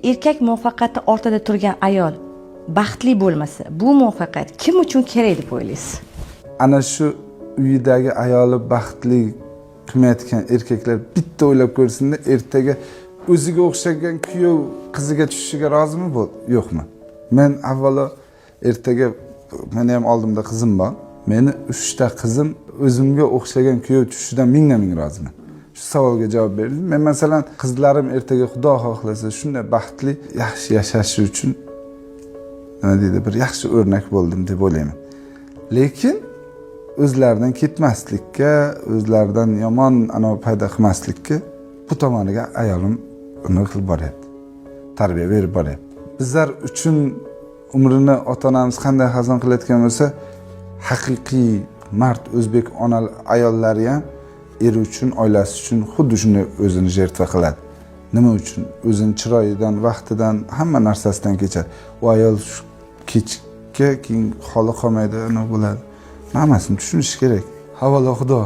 Erkak muvaffaqiyati ortida turgan ayol baxtli bo'lmasa, bu muvaffaqiyat kim uchun kerak deb o'ylaysiz? Ana shu uyidagi ayoli baxtli qilmayotgan erkaklar bitta o'ylab ko'rsinda, ertaga o'ziga o'xshagan kuyov qiziga tushishiga rozimi yo'qmi? Men avvalo ertaga, meni ham oldimda qizim bor. Meni 3 ta qizim o'zimga o'xshagan kuyov tushishidan ming roziman. Shu savolga javob berdim. Men masalan qizlarim ertaga Xudo xohlasa shunday baxtli, yaxshi yashashi uchun nima deydi, bir yaxshi o'rnak bo'ldim deb o'ylayman. Lekin o'zlaridan ketmaslikka, o'zlaridan yomon paydo qilmaslikka bu tomoniga ayolim uni qilib boryapti. Tarbiya berib boryapti. Bizlar uchun umrini ota-onamiz qanday xazon qilayotgan bo'lsa, haqiqiy mard o'zbek ayollari ham eri uchun, oilasi uchun xuddi shunday o'zini jertva qiladi. Nima uchun? O'zining chiroyidan, vaqtidan, hamma narsasidan kechadi. U ayol kechga keyin holi qolmaydi, nima bo'ladi? Hammasini tushunish kerak. Havalo Xudo.